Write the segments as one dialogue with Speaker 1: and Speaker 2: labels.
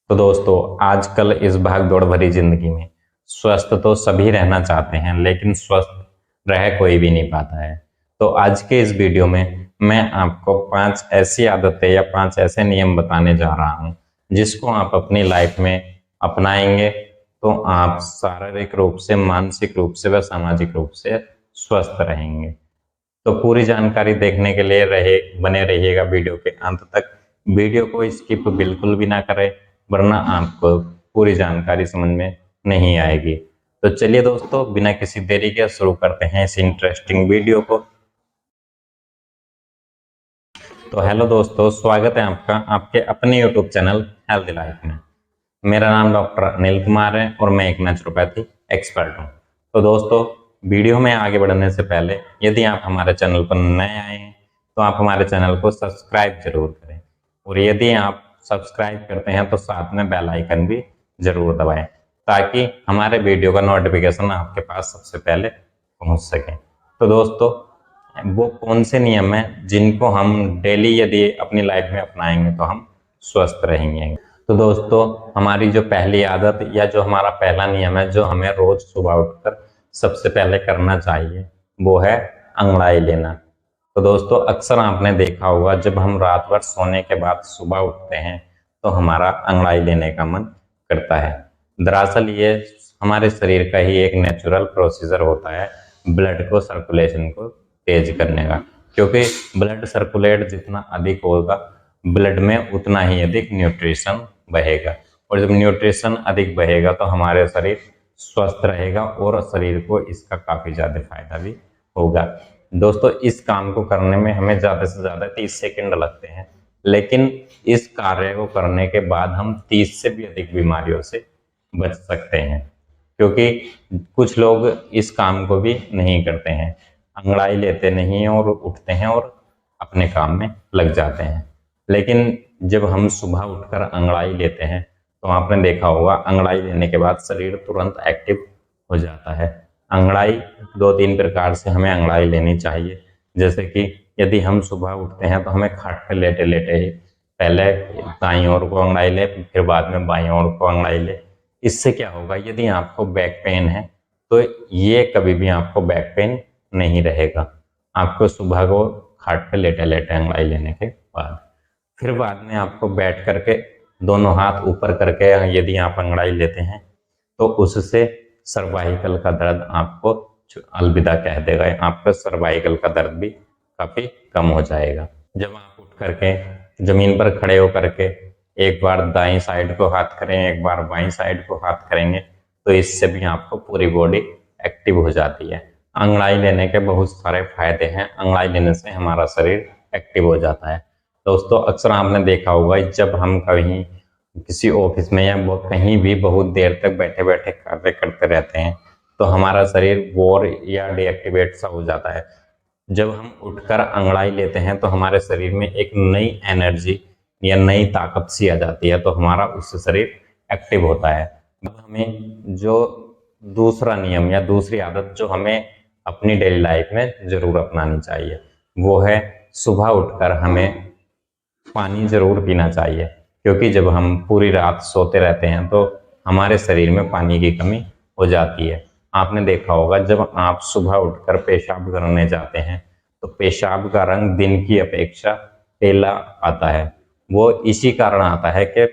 Speaker 1: तो दोस्तों, आजकल इस भाग दौड़ भरी जिंदगी में स्वस्थ तो सभी रहना चाहते हैं, लेकिन स्वस्थ रह कोई भी नहीं पाता है। तो आज के इस वीडियो में मैं आपको 5 ऐसी आदतें या 5 ऐसे नियम बताने जा रहा हूं, जिसको आप अपनी लाइफ में अपनाएंगे तो आप शारीरिक रूप से, मानसिक रूप से व सामाजिक रूप से स्वस्थ रहेंगे। तो पूरी जानकारी देखने के लिए बने रहिएगा वीडियो के अंत तक। वीडियो को स्किप बिल्कुल भी ना करें, वरना आपको पूरी जानकारी समझ में नहीं आएगी। तो चलिए दोस्तों, बिना किसी देरी के शुरू करते हैं इस इंटरेस्टिंग वीडियो को। तो हेलो दोस्तों, स्वागत है आपका आपके अपने यूट्यूब चैनल हेल्दी लाइफ में। मेरा नाम डॉक्टर अनिल कुमार है और मैं एक नेचुरोपैथी एक्सपर्ट हूँ। तो दोस्तों, वीडियो में आगे बढ़ने से पहले यदि आप हमारे चैनल पर नए आए हैं तो आप हमारे चैनल को सब्सक्राइब जरूर करें, और यदि आप सब्सक्राइब करते हैं तो साथ में बेल आइकन भी जरूर दबाएं, ताकि हमारे वीडियो का नोटिफिकेशन आपके पास सबसे पहले पहुंच सके। तो दोस्तों, वो कौन से नियम हैं जिनको हम डेली यदि अपनी लाइफ में अपनाएंगे तो हम स्वस्थ रहेंगे। तो दोस्तों, हमारी जो पहली आदत या जो हमारा पहला नियम है, जो हमें रोज सुबह उठकर सबसे पहले करना चाहिए, वो है अंगड़ाई लेना। तो दोस्तों, अक्सर आपने देखा होगा, जब हम रात भर सोने के बाद सुबह उठते हैं तो हमारा अंगड़ाई लेने का मन करता है। दरअसल ये हमारे शरीर का ही एक नेचुरल प्रोसीजर होता है, ब्लड को, सर्कुलेशन को तेज करने का। क्योंकि ब्लड सर्कुलेट जितना अधिक होगा, ब्लड में उतना ही अधिक न्यूट्रिशन बहेगा, और जब न्यूट्रिशन अधिक बहेगा तो हमारे शरीर स्वस्थ रहेगा और शरीर को इसका काफी ज्यादा फायदा भी होगा। दोस्तों, इस काम को करने में हमें ज्यादा से ज्यादा 30 सेकंड लगते हैं, लेकिन इस कार्य को करने के बाद हम 30 से भी अधिक बीमारियों से बच सकते हैं। क्योंकि कुछ लोग इस काम को भी नहीं करते हैं, अंगड़ाई लेते नहीं हैं और उठते हैं और अपने काम में लग जाते हैं। लेकिन जब हम सुबह उठकर अंगड़ाई लेते हैं तो आपने देखा होगा, अंगड़ाई लेने के बाद शरीर तुरंत एक्टिव हो जाता है। अंगड़ाई 2-3 प्रकार से हमें अंगड़ाई लेनी चाहिए। जैसे कि यदि हम सुबह उठते हैं तो हमें खाट पर लेटे लेटे ही पहले दाईं ओर को अंगड़ाई ले, फिर बाद में बाईं ओर को अंगड़ाई ले। इससे क्या होगा, यदि आपको बैक पेन है तो ये कभी भी आपको बैक पेन नहीं रहेगा, आपको सुबह को खाट पे लेटे लेटे अंगड़ाई लेने के बाद। फिर बाद में आपको बैठ करके दोनों हाथ ऊपर करके यदि आप अंगड़ाई लेते हैं तो उससे सर्वाइकल का दर्द आपको अलविदा कह देगा। आपका सर्वाइकल का दर्द भी काफी कम हो जाएगा। जब आप उठ करके जमीन पर खड़े होकर के एक बार दाईं साइड को हाथ करें, एक बार बाईं साइड को हाथ करेंगे, तो इससे भी आपको पूरी बॉडी एक्टिव हो जाती है। अंगड़ाई लेने के बहुत सारे फायदे हैं, अंगड़ाई लेने से हमारा शरीर एक्टिव हो जाता है। दोस्तों, अक्सर आपने देखा होगा, जब हम कहीं किसी ऑफिस में या कहीं भी बहुत देर तक बैठे बैठे कार्य करते रहते हैं तो हमारा शरीर बोर या डीएक्टिवेट सा हो जाता है। जब हम उठकर अंगड़ाई लेते हैं तो हमारे शरीर में एक नई एनर्जी या नई ताकत सी आ जाती है, तो हमारा उससे शरीर एक्टिव होता है। अब हमें जो दूसरा नियम या दूसरी आदत जो हमें अपनी डेली लाइफ में जरूर अपनानी चाहिए, वो है सुबह उठकर हमें पानी जरूर पीना चाहिए। क्योंकि जब हम पूरी रात सोते रहते हैं तो हमारे शरीर में पानी की कमी हो जाती है। आपने देखा होगा, जब आप सुबह उठकर पेशाब करने जाते हैं तो पेशाब का रंग दिन की अपेक्षा पीला आता है। वो इसी कारण आता है कि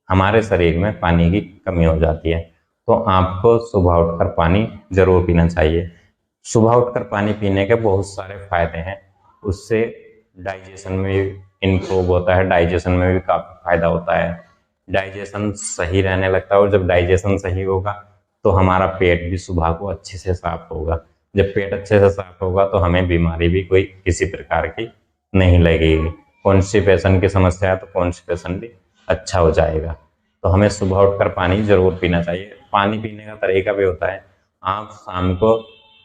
Speaker 1: हमारे शरीर में पानी की कमी हो जाती है। तो आपको सुबह उठकर पानी जरूर पीना चाहिए। सुबह उठकर पानी पीने के बहुत सारे फायदे हैं। उससे डाइजेशन में इम्प्रूव होता है, डाइजेशन में भी काफी फायदा होता है। डाइजेशन सही रहने लगता है, और जब डाइजेशन सही होगा तो हमारा पेट भी सुबह को अच्छे से साफ होगा। जब पेट अच्छे से साफ होगा तो हमें बीमारी भी कोई किसी प्रकार की नहीं लगेगी। कॉन्स्टिपेशन की समस्या है तो कॉन्स्टिपेशन भी अच्छा हो जाएगा। तो हमें सुबह उठकर पानी जरूर पीना चाहिए। पानी पीने का तरीका भी होता है, आप शाम को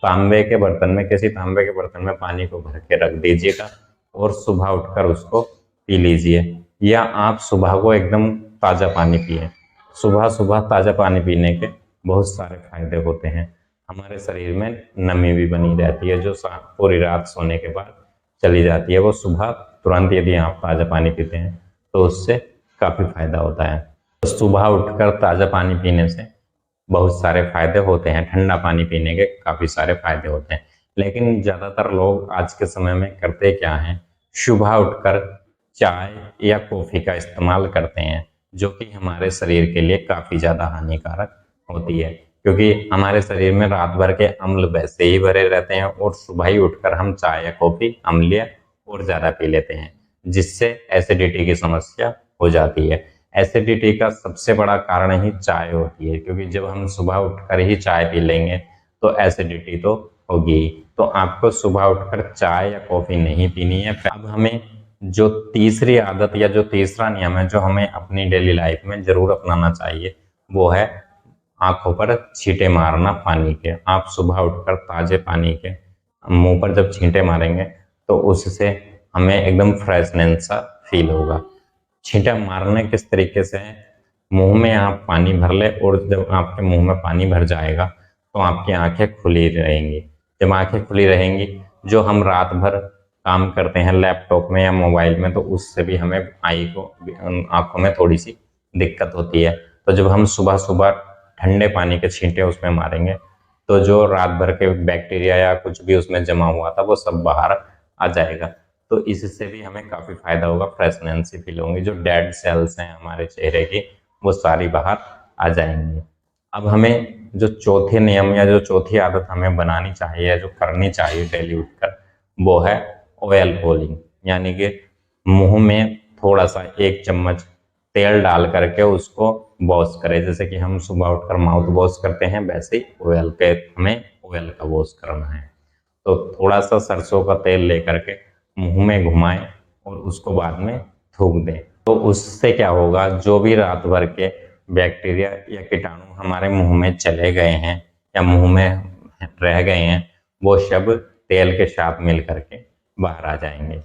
Speaker 1: तांबे के बर्तन में, किसी तांबे के बर्तन में पानी को भर के रख दीजिएगा और सुबह उठकर उसको पी लीजिए। या आप सुबह को एकदम ताज़ा पानी पिए। सुबह सुबह ताज़ा पानी पीने के बहुत सारे फायदे होते हैं। हमारे शरीर में नमी भी बनी रहती है, जो पूरी रात सोने के बाद चली जाती है, वो सुबह तुरंत यदि आप ताज़ा पानी पीते हैं तो उससे काफ़ी फायदा होता है। तो सुबह उठकर ताज़ा पानी पीने से बहुत सारे फायदे होते हैं। ठंडा पानी पीने के काफ़ी सारे फायदे होते हैं, लेकिन ज़्यादातर लोग आज के समय में करते क्या हैं, सुबह उठकर चाय या कॉफ़ी का इस्तेमाल करते हैं, जो कि हमारे शरीर के लिए काफ़ी ज़्यादा हानिकारक होती है, क्योंकि हमारे शरीर में रात भर के अम्ल वैसे ही भरे रहते हैं और सुबह ही उठकर हम चाय या कॉफ़ी अम्लीय और ज़्यादा पी लेते हैं, जिससे एसिडिटी की समस्या हो जाती है। एसिडिटी का सबसे बड़ा कारण ही चाय होती है, क्योंकि जब हम सुबह उठकर ही चाय पी लेंगे तो एसिडिटी तो होगी ही। तो आपको सुबह उठकर चाय या कॉफ़ी नहीं पीनी है। अब हमें जो तीसरी आदत या जो तीसरा नियम है जो हमें अपनी डेली लाइफ में ज़रूर अपनाना चाहिए, वो है आँखों पर छींटे मारना पानी के। आप सुबह उठकर ताज़े पानी के मुँह पर जब छींटे मारेंगे तो उससे हमें एकदम फ्रेशनेस सा फील होगा। छींटा मारने किस तरीके से है, मुंह में आप पानी भर ले और जब आपके मुंह में पानी भर जाएगा तो आपकी आंखें खुली रहेंगी। जब आंखें खुली रहेंगी, जो हम रात भर काम करते हैं लैपटॉप में या मोबाइल में, तो उससे भी हमें आई को आंखों में थोड़ी सी दिक्कत होती है। तो जब हम सुबह सुबह ठंडे पानी के छींटे उसमें मारेंगे तो जो रात भर के बैक्टीरिया या कुछ भी उसमें जमा हुआ था वो सब बाहर आ जाएगा। तो इससे भी हमें काफ़ी फायदा होगा, फ्रेशनेस सी फील होंगी, जो डेड सेल्स हैं हमारे चेहरे की वो सारी बाहर आ जाएंगी। अब हमें जो चौथे नियम या जो चौथी आदत हमें बनानी चाहिए या जो करनी चाहिए डेली उठकर, वो है ऑयल पुलिंग, यानी कि मुंह में थोड़ा सा 1 चम्मच तेल डाल करके उसको वॉश करें। जैसे कि हम सुबह उठकर माउथ वॉश करते हैं, वैसे ही हमें ऑयल का वॉश करना है। तो थोड़ा सा सरसों का तेल लेकर के मुंह में घुमाएं और उसको बाद में थूक दें। तो उससे क्या होगा, जो भी रात भर के बैक्टीरिया या कीटाणु हमारे मुंह में चले गए हैं या मुंह में रह गए हैं, वो सब तेल के साथ मिल करके बाहर आ जाएंगे।